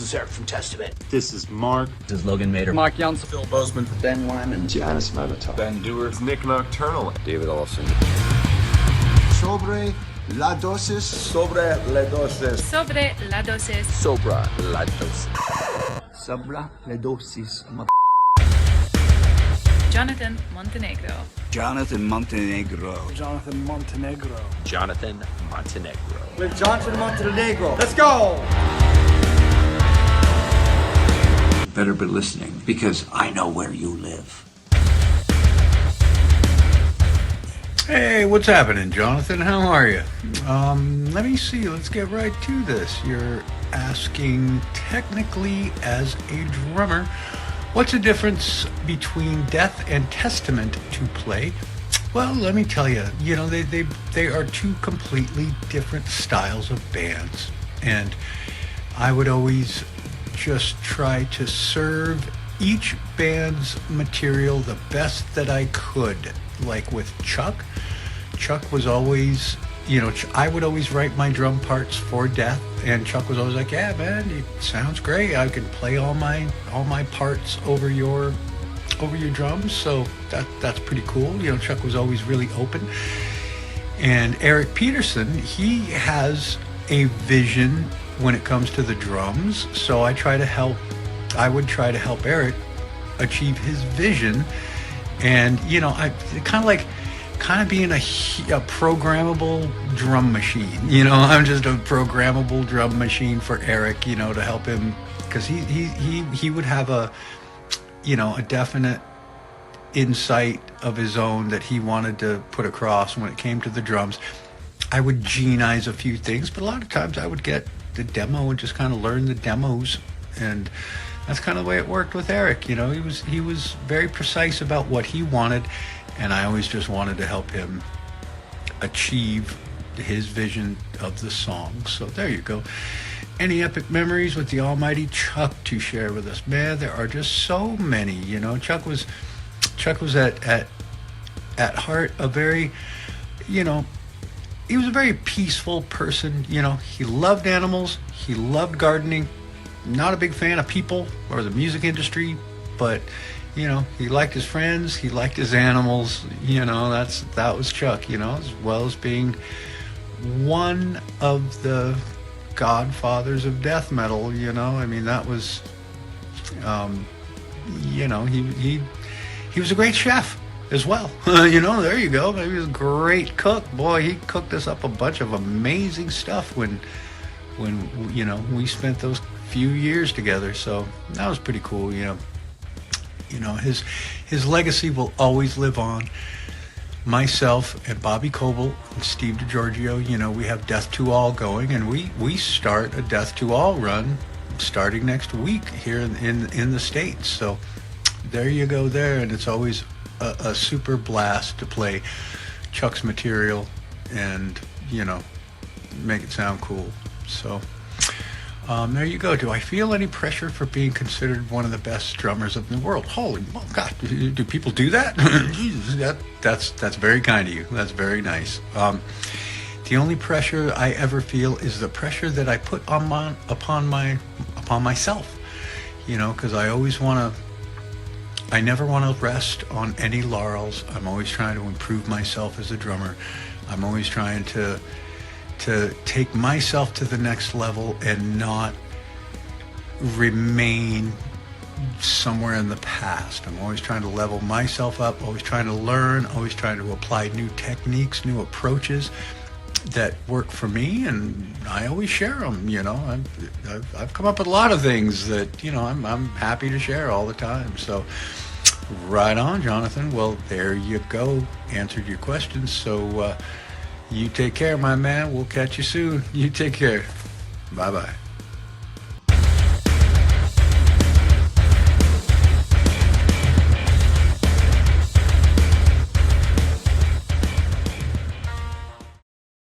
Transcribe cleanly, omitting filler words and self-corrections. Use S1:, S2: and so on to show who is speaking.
S1: is Eric from Testament.
S2: This is Mark.
S3: This is Logan Mader.
S4: Mark Janssen.
S5: Phil Bozeman.
S6: Ben Wyman.
S7: Janice Molitor.
S8: Ben Dewar. Nick Nocturnal.
S9: David Olson.
S7: SOBRE, la dosis.
S6: Sobre la dosis.
S10: Sobre la dosis.
S9: SOBRE, la dosis.
S6: Sobre la dosis.
S10: Jonathan Montenegro.
S6: Jonathan Montenegro.
S4: Jonathan Montenegro.
S3: Jonathan Montenegro.
S5: With Jonathan Montenegro. Let's go!
S6: Better be listening because I know where you live.
S11: Hey, what's happening, Jonathan? How are you? Let me see. Let's get right to this. You're asking, technically, as a drummer, what's the difference between Death and Testament to play? Well, let me tell you, they are two completely different styles of bands. And I would always just try to serve each band's material the best that I could. Like with Chuck was always, I would always write my drum parts for Death, and Chuck was always like, yeah, man, it sounds great. I can play all my parts over your drums, so that's pretty cool. Chuck was always really open. And Eric Peterson, he has a vision when it comes to the drums, so I would try to help Eric achieve his vision. And I kind of being a programmable drum machine. I'm just a programmable drum machine for Eric, to help him, because he would have a definite insight of his own that he wanted to put across when it came to the drums. I would genize a few things, but a lot of times I would get the demo and just kind of learn the demos, and that's kind of the way it worked with Eric. He was very precise about what he wanted, and I always just wanted to help him achieve his vision of the song. So there you go. Any epic memories with the almighty Chuck to share with us? Man, there are just so many. Chuck was at heart a very, he was a very peaceful person. He loved animals, he loved gardening. Not a big fan of people or the music industry, but he liked his friends, he liked his animals. That was Chuck. As well as being one of the godfathers of death metal. That was he was a great chef as well. There you go. He was a great cook. Boy, he cooked us up a bunch of amazing stuff when we spent those few years together. So that was pretty cool. His legacy will always live on. Myself and Bobby Coble and Steve DiGiorgio, we have Death to All going, and we start a Death to All run starting next week here in the States. So there you go there, and it's always a super blast to play Chuck's material and make it sound cool. So there you go. Do I feel any pressure for being considered one of the best drummers of the world? Holy God, do people do that? Jesus, that's very kind of you. That's very nice. The only pressure I ever feel is the pressure that I put upon myself. Because I never want to rest on any laurels. I'm always trying to improve myself as a drummer. I'm always trying to take myself to the next level and not remain somewhere in the past. I'm always trying to level myself up, always trying to learn, always trying to apply new techniques, new approaches that work for me, and I always share them. I've come up with a lot of things that I'm happy to share all the time. So right on, Jonathan. Well, there you go. Answered your questions. So you take care, my man. We'll catch you soon. You take care. Bye-bye.